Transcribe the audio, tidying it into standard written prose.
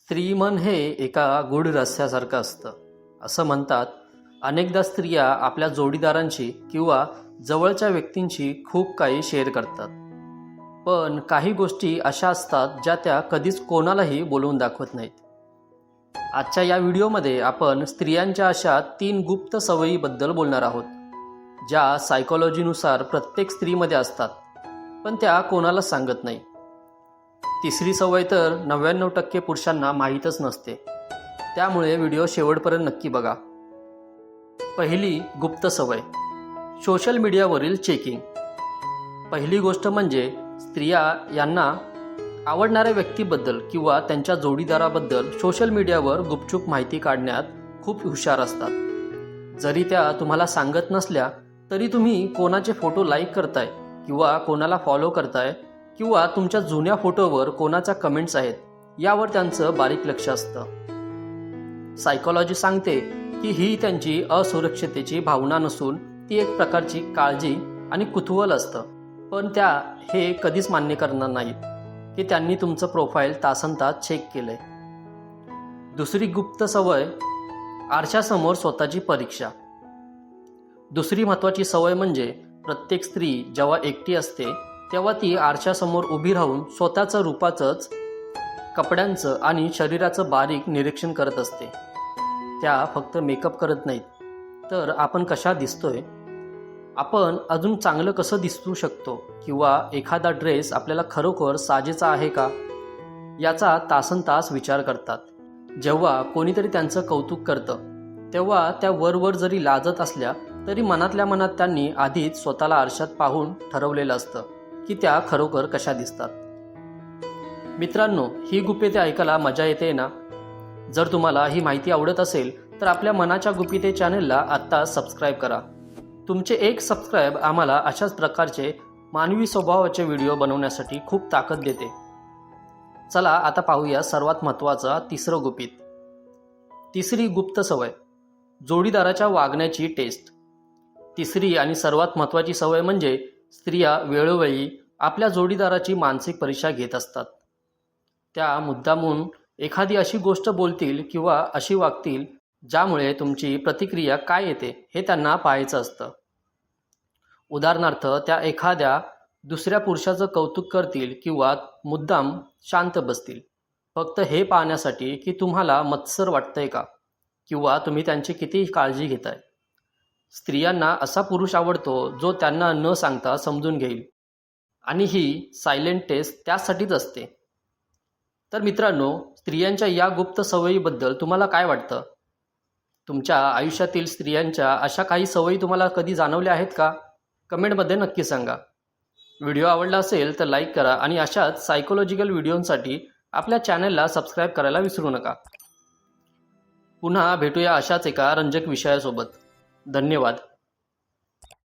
स्त्रीमन हे एका गूढ रहस्यासारखं असतं असं म्हणतात. अनेकदा स्त्रिया आपल्या जोडीदारांशी किंवा जवळच्या व्यक्तींशी खूप काही शेअर करतात, पण काही गोष्टी अशा असतात ज्या त्या कधीच कोणालाही बोलवून दाखवत नाहीत. आजच्या या व्हिडिओमध्ये आपण स्त्रियांच्या अशा 3 गुप्त सवयीबद्दल बोलणार आहोत, ज्या सायकोलॉजीनुसार प्रत्येक स्त्रीमध्ये असतात, पण त्या कोणाला सांगत नाही. तिसरी सवय तर 99% पुरुषांना माहीतच नसते, त्यामुळे व्हिडिओ शेवटपर्यंत नक्की बघा. पहिली गुप्त सवय, सोशल मीडियावरील चेकिंग. पहिली गोष्ट म्हणजे स्त्रिया यांना आवडणाऱ्या व्यक्तीबद्दल किंवा त्यांच्या जोडीदाराबद्दल सोशल मीडियावर गुपचूप माहिती काढण्यात खूप हुशार असतात. जरी त्या तुम्हाला सांगत नसल्या तरी तुम्ही कोणाचे फोटो लाईक करताय किंवा कोणाला फॉलो करताय किंवा तुमच्या जुन्या फोटोवर कोणाच्या कमेंट्स आहेत यावर त्यांचं बारीक लक्ष असतं. सायकोलॉजी सांगते की ही त्यांची असुरक्षिततेची भावना नसून ती एक प्रकारची काळजी आणि कुतूहल असतं, पण त्या हे कधीच मान्य करणार नाहीत की त्यांनी तुमचं प्रोफाईल तासनतास चेक केलंय. दुसरी गुप्त सवय, आरशासमोर स्वतःची परीक्षा. दुसरी महत्त्वाची सवय म्हणजे प्रत्येक स्त्री जेव्हा एकटी असते तेव्हा ती आरशासमोर उभी राहून स्वतःचं रूपाचंच, कपड्यांचं आणि शरीराचं बारीक निरीक्षण करत असते. त्या फक्त मेकअप करत नाहीत, तर आपण कशा दिसतोय, आपण अजून चांगलं कसं दिसू शकतो किंवा एखादा ड्रेस आपल्याला खरोखर साजेचा आहे का याचा तासनतास विचार करतात. जेव्हा कोणीतरी त्यांचं कौतुक करतं तेव्हा त्या वरवर जरी लाजत असल्या तरी मनातल्या मनात त्यांनी आधीच स्वतःला आरशात पाहून ठरवलेलं असतं की त्या खरोखर कशा दिसतात. मित्रांनो, ही गुपिते ऐकायला मजा येते ना? जर तुम्हाला ही माहिती आवडत असेल तर आपल्या मनाच्या गुपिते चॅनलला आत्ता सबस्क्राईब करा. तुमचे एक सबस्क्राईब आम्हाला अशाच प्रकारचे मानवी स्वभावाचे व्हिडिओ बनवण्यासाठी खूप ताकद देते. चला आता पाहूया सर्वात महत्त्वाचा तिसरं गुपित. तिसरी गुप्त सवय, जोडीदाराच्या वागण्याची टेस्ट. तिसरी आणि सर्वात महत्त्वाची सवय म्हणजे स्त्रिया वेळोवेळी आपल्या जोडीदाराची मानसिक परीक्षा घेत असतात. त्या मुद्दामून एखादी अशी गोष्ट बोलतील किंवा अशी वागतील ज्यामुळे तुमची प्रतिक्रिया काय येते हे त्यांना पाहायचं असतं. उदाहरणार्थ, त्या एखाद्या दुसऱ्या पुरुषाचं कौतुक करतील किंवा मुद्दाम शांत बसतील, फक्त हे पाहण्यासाठी की तुम्हाला मत्सर वाटतंय का किंवा तुम्ही त्यांची किती काळजी घेताय. स्त्रियांना असा पुरुष आवडतो जो त्यांना न सांगता समजून घेईल, आणि ही सायलेंट टेस्ट त्यासाठीच असते. तर मित्रांनो, स्त्रियांच्या या गुप्त सवयीबद्दल तुम्हाला काय वाटतं? तुमच्या आयुष्यातील स्त्रियांच्या अशा काही सवयी तुम्हाला कधी जाणवल्या आहेत का? कमेंटमध्ये नक्की सांगा. व्हिडिओ आवडला असेल तर लाईक करा आणि अशाच सायकोलॉजिकल व्हिडिओंसाठी आपल्या चॅनलला सबस्क्राईब करायला विसरू नका. पुन्हा भेटूया अशाच एका रंजक विषयासोबत. धन्यवाद.